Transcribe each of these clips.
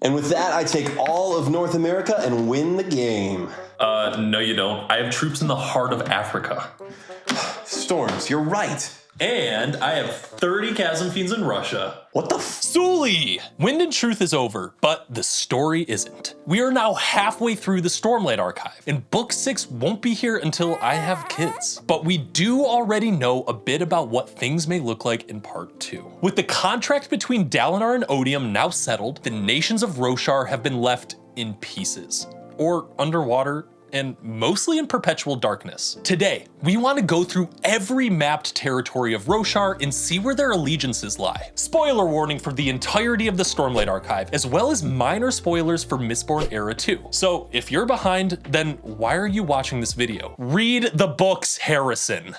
And with that, I take all of North America and win the game. No you don't. I have troops in the heart of Africa. Storms, you're right. And I have 30 chasm fiends in Russia. What the Sule! Wind and Truth is over, but the story isn't. We are now halfway through the Stormlight Archive, and Book 6 won't be here until I have kids. But we do already know a bit about what things may look like in Part 2. With the contract between Dalinar and Odium now settled, the nations of Roshar have been left in pieces. Or underwater, and mostly in perpetual darkness. Today, we want to go through every mapped territory of Roshar and see where their allegiances lie. Spoiler warning for the entirety of the Stormlight Archive, as well as minor spoilers for Mistborn Era 2. So if you're behind, then why are you watching this video? Read the books, Harrison.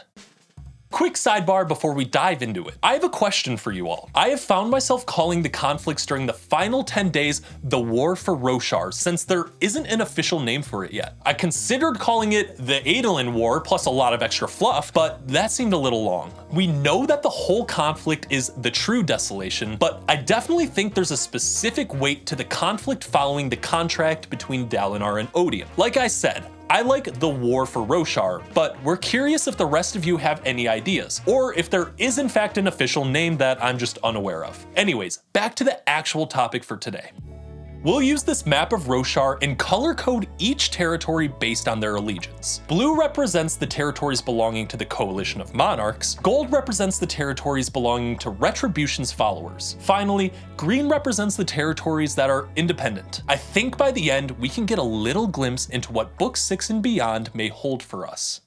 Quick sidebar before we dive into it. I have a question for you all. I have found myself calling the conflicts during the final 10 days the War for Roshar, since there isn't an official name for it yet. I considered calling it the Adolin War plus a lot of extra fluff, but that seemed a little long. We know that the whole conflict is the True Desolation, but I definitely think there's a specific weight to the conflict following the contract between Dalinar and Odium. Like I said, I like the War for Roshar, but we're curious if the rest of you have any ideas, or if there is in fact an official name that I'm just unaware of. Anyways, back to the actual topic for today. We'll use this map of Roshar and color code each territory based on their allegiance. Blue represents the territories belonging to the Coalition of Monarchs, gold represents the territories belonging to Retribution's followers. Finally, green represents the territories that are independent. I think by the end, we can get a little glimpse into what Book 6 and beyond may hold for us.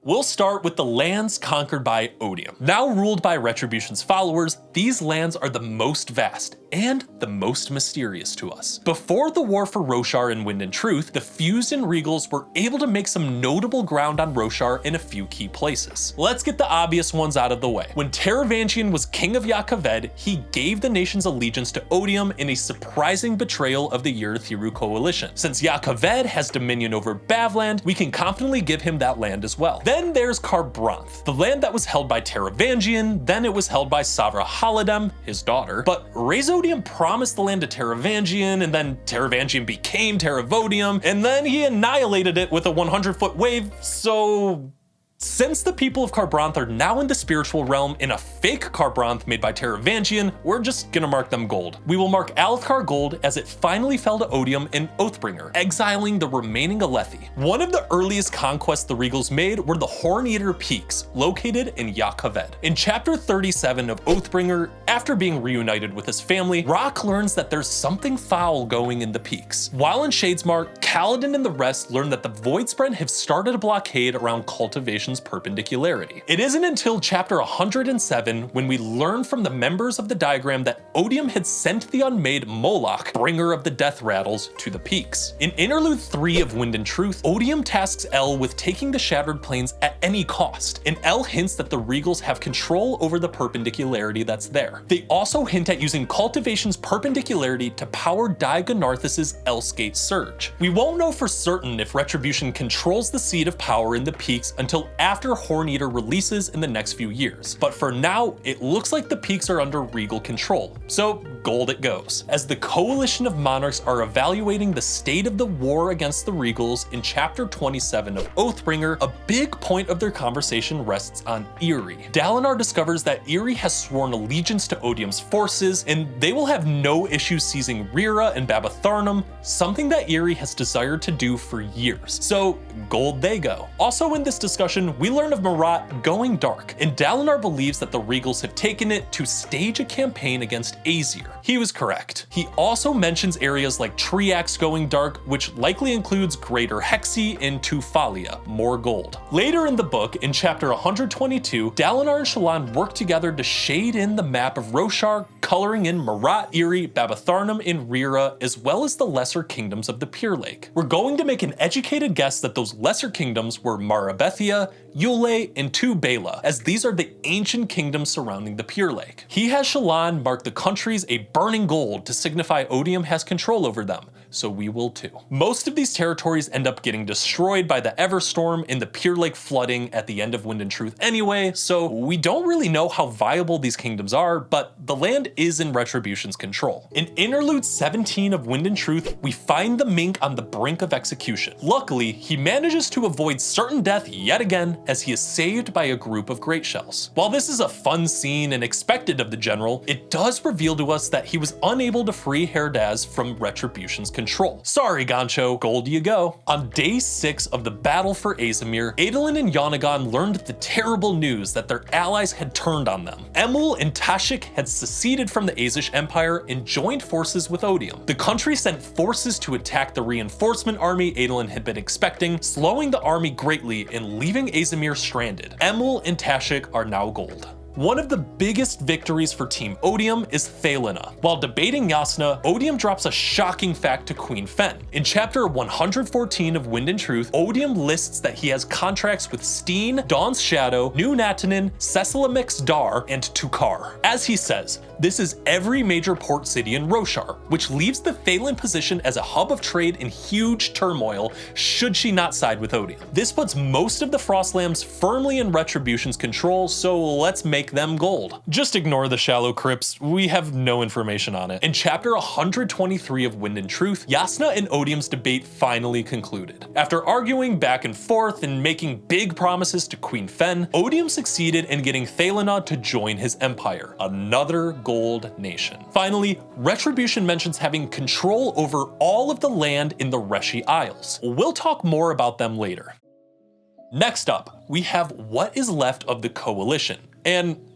We'll start with the lands conquered by Odium. Now ruled by Retribution's followers, these lands are the most vast and the most mysterious to us. Before the War for Roshar and Wind and Truth, the Fused and Regals were able to make some notable ground on Roshar in a few key places. Let's get the obvious ones out of the way. When Taravangian was king of Yakaved, he gave the nation's allegiance to Odium in a surprising betrayal of the Urithiru coalition. Since Yakaved has dominion over Bavland, we can confidently give him that land as well. Then there's Kharbranth, the land that was held by Taravangian, then it was held by Savra Haladem, his daughter, but Razodium promised the land to Taravangian, and then Taravangian became Teravodium, and then he annihilated it with a 100-foot wave, so... Since the people of Kharbranth are now in the spiritual realm in a fake Kharbranth made by Taravangian, we're just gonna mark them gold. We will mark Alethkar gold as it finally fell to Odium in Oathbringer, exiling the remaining Alethi. One of the earliest conquests the Regals made were the Horn-Eater Peaks, located in Yakaved. In chapter 37 of Oathbringer, after being reunited with his family, Rock learns that there's something foul going in the peaks. While in Shadesmark, Kaladin and the rest learn that the Voidspren have started a blockade around Cultivation's perpendicularity. It isn't until chapter 107 when we learn from the members of the diagram that Odium had sent the unmade Moloch, bringer of the death rattles, to the peaks. In Interlude 3 of Wind and Truth, Odium tasks El with taking the Shattered Plains at any cost, and El hints that the Regals have control over the perpendicularity that's there. They also hint at using Cultivation's perpendicularity to power Diagonarthus's Elsgate Surge. We won't know for certain if Retribution controls the seat of power in the peaks until after Horn-Eater releases in the next few years, but for now, it looks like the peaks are under Regal control, so gold it goes. As the Coalition of Monarchs are evaluating the state of the war against the Regals in chapter 27 of Oathbringer, a big point of their conversation rests on Iri. Dalinar discovers that Iri has sworn allegiance to Odium's forces, and they will have no issue seizing Rira and Babatharnum, something that Iri has desired to do for years. So gold they go. Also in this discussion, we learn of Marat going dark, and Dalinar believes that the Regals have taken it to stage a campaign against Azir. He was correct. He also mentions areas like Triax going dark, which likely includes Greater Hexy and Tufalia, more gold. Later in the book, in chapter 122, Dalinar and Shallan work together to shade in the map of Roshar, coloring in Marat, Iri, Babatharnum, and Rira, as well as the lesser kingdoms of the Pure Lake. We're going to make an educated guess that those lesser kingdoms were Marabethia, Yule, and Tu Bela, as these are the ancient kingdoms surrounding the Pure Lake. He has Shallan mark the countries a burning gold to signify Odium has control over them, so we will too. Most of these territories end up getting destroyed by the Everstorm in the Pure Lake flooding at the end of Wind and Truth anyway, so we don't really know how viable these kingdoms are, but the land is in Retribution's control. In Interlude 17 of Wind and Truth, we find the Mink on the brink of execution. Luckily, he manages to avoid certain death yet again as he is saved by a group of Great Shells. While this is a fun scene and expected of the general, it does reveal to us that he was unable to free Herdaz from Retribution's control. Sorry, Gancho, gold you go. On day 6 of the battle for Azimir, Adolin and Yonaghan learned the terrible news that their allies had turned on them. Emul and Tashik had seceded from the Azish Empire and joined forces with Odium. The country sent forces to attack the reinforcement army Adolin had been expecting, slowing the army greatly and leaving Azimir stranded. Emul and Tashik are now gold. One of the biggest victories for Team Odium is Thalena. While debating Yasna, Odium drops a shocking fact to Queen Fen. In chapter 114 of Wind and Truth, Odium lists that he has contracts with Steen, Dawn's Shadow, New Natanin, Cecilamix Dar, and Tukar. As he says, this is every major port city in Roshar, which leaves the Thalen position as a hub of trade in huge turmoil should she not side with Odium. This puts most of the Frostlands firmly in Retribution's control, so let's make them gold. Just ignore the shallow crypts, we have no information on it. In chapter 123 of Wind and Truth, Yasna and Odium's debate finally concluded. After arguing back and forth and making big promises to Queen Fen, Odium succeeded in getting Thalena to join his empire, another gold nation. Finally, Retribution mentions having control over all of the land in the Reshi Isles. We'll talk more about them later. Next up, we have what is left of the Coalition. And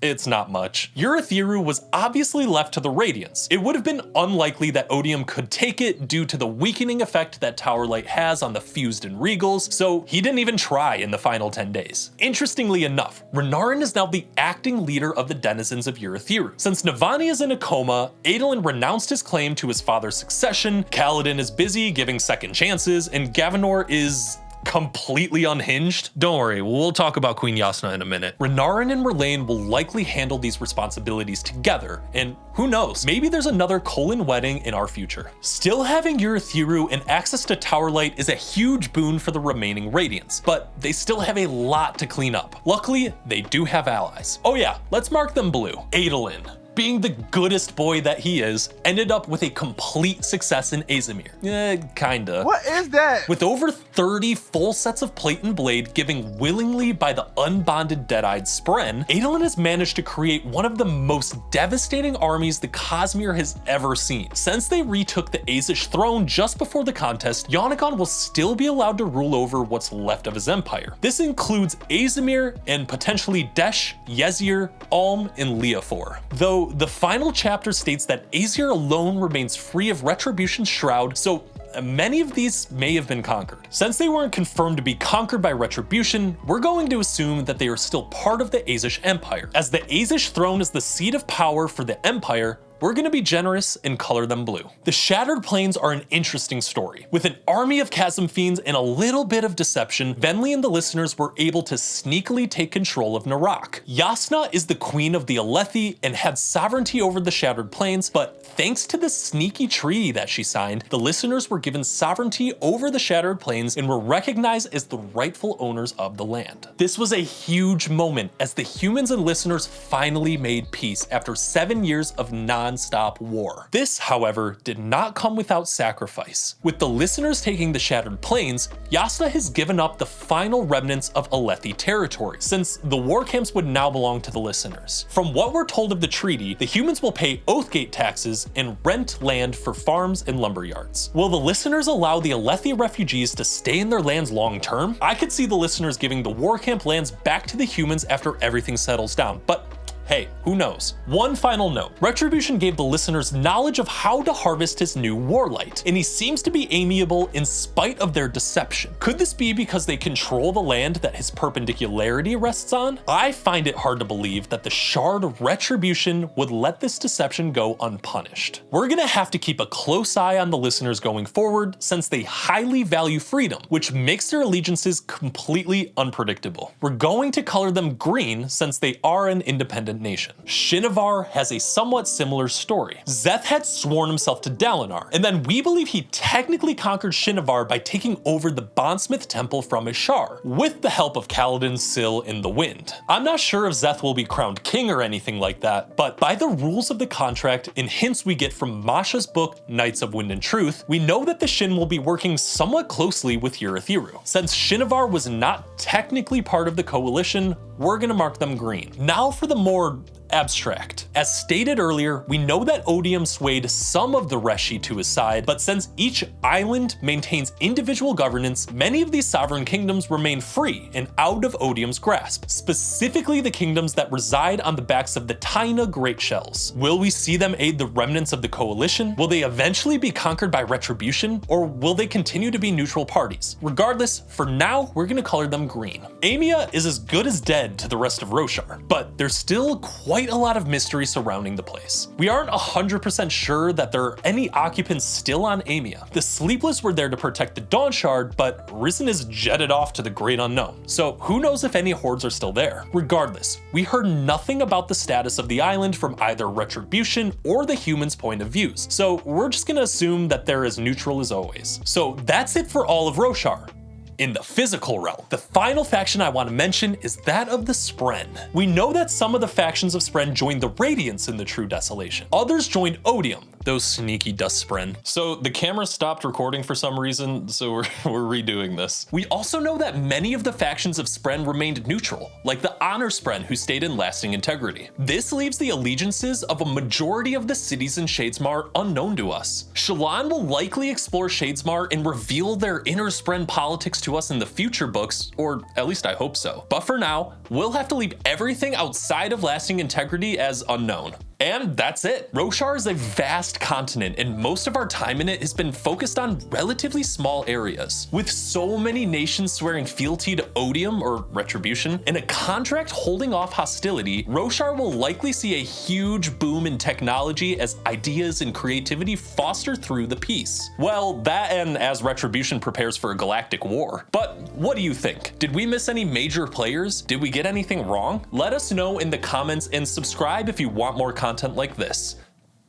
it's not much. Urithiru was obviously left to the Radiance. It would have been unlikely that Odium could take it due to the weakening effect that Tower Light has on the Fused and Regals, so he didn't even try in the final 10 days. Interestingly enough, Renarin is now the acting leader of the denizens of Urithiru. Since Navani is in a coma, Adolin renounced his claim to his father's succession, Kaladin is busy giving second chances, and Gavinor is completely unhinged. Don't worry, we'll talk about Queen Yasna in a minute. Renarin and Merlane will likely handle these responsibilities together, and who knows, maybe there's another Colin wedding in our future. Still having Urithiru and access to Tower Light is a huge boon for the remaining Radiants, but they still have a lot to clean up. Luckily, they do have allies. Oh yeah, let's mark them blue. Adolin, being the goodest boy that he is, ended up with a complete success in Azimir. Kinda. What is that? With over 30 full sets of plate and blade given willingly by the unbonded dead-eyed Spren, Adolin has managed to create one of the most devastating armies the Cosmere has ever seen. Since they retook the Azish throne just before the contest, Yonaghan will still be allowed to rule over what's left of his empire. This includes Azimir and potentially Desh, Yezir, Ulm, and Leofor. Though the final chapter states that Azir alone remains free of Retribution's shroud, so many of these may have been conquered. Since they weren't confirmed to be conquered by Retribution, we're going to assume that they are still part of the Azish Empire. As the Azish throne is the seat of power for the Empire, we're gonna be generous and color them blue. The Shattered Plains are an interesting story. With an army of chasm fiends and a little bit of deception, Venli and the listeners were able to sneakily take control of Narak. Yasna is the queen of the Alethi and had sovereignty over the Shattered Plains, but thanks to the sneaky treaty that she signed, the listeners were given sovereignty over the Shattered Plains and were recognized as the rightful owners of the land. This was a huge moment as the humans and listeners finally made peace after 7 years of non-stop war. This, however, did not come without sacrifice. With the listeners taking the Shattered Plains, Yasna has given up the final remnants of Alethi territory, since the war camps would now belong to the listeners. From what we're told of the treaty, the humans will pay Oathgate taxes and rent land for farms and lumberyards. Will the listeners allow the Alethi refugees to stay in their lands long term? I could see the listeners giving the war camp lands back to the humans after everything settles down, but hey, who knows? One final note. Retribution gave the listeners knowledge of how to harvest his new Warlight, and he seems to be amiable in spite of their deception. Could this be because they control the land that his perpendicularity rests on? I find it hard to believe that the Shard of Retribution would let this deception go unpunished. We're gonna have to keep a close eye on the listeners going forward, since they highly value freedom, which makes their allegiances completely unpredictable. We're going to color them green since they are an independent different nation. Shinovar has a somewhat similar story. Szeth had sworn himself to Dalinar, and then we believe he technically conquered Shinovar by taking over the Bondsmith Temple from Ishar, with the help of Kaladin, Syl, and the Wind. I'm not sure if Szeth will be crowned king or anything like that, but by the rules of the contract and hints we get from Masha's book, Knights of Wind and Truth, we know that the Shin will be working somewhat closely with Urithiru. Since Shinovar was not technically part of the coalition, we're gonna mark them green. Now for the more abstract. As stated earlier, we know that Odium swayed some of the Reshi to his side, but since each island maintains individual governance, many of these sovereign kingdoms remain free and out of Odium's grasp, specifically the kingdoms that reside on the backs of the Taina Great Shells. Will we see them aid the remnants of the coalition? Will they eventually be conquered by Retribution, or will they continue to be neutral parties? Regardless, for now, we're gonna color them green. Amia is as good as dead to the rest of Roshar, but there's still quite a lot of mystery surrounding the place. We aren't 100% sure that there are any occupants still on Amia. The Sleepless were there to protect the Dawn Shard, but Risen is jetted off to the great unknown, so who knows if any hordes are still there. Regardless, we heard nothing about the status of the island from either Retribution or the humans' point of views, so we're just gonna assume that they're as neutral as always. So that's it for all of Roshar. In the physical realm, the final faction I want to mention is that of the Spren. We know that some of the factions of Spren joined the Radiance in the True Desolation. Others joined Odium, those sneaky dust Spren. So the camera stopped recording for some reason, so we're redoing this. We also know that many of the factions of Spren remained neutral, like the Honor Spren who stayed in lasting integrity. This leaves the allegiances of a majority of the cities in Shadesmar unknown to us. Shallan will likely explore Shadesmar and reveal their inner Spren politics to us in the future books, or at least I hope so. But for now, we'll have to leave everything outside of lasting integrity as unknown. And that's it. Roshar is a vast continent, and most of our time in it has been focused on relatively small areas. With so many nations swearing fealty to Odium or Retribution, and a contract holding off hostility, Roshar will likely see a huge boom in technology as ideas and creativity foster through the peace. Well, that and as Retribution prepares for a galactic war. But what do you think? Did we miss any major players? Did we get anything wrong? Let us know in the comments and subscribe if you want more content like this.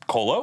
Kolo?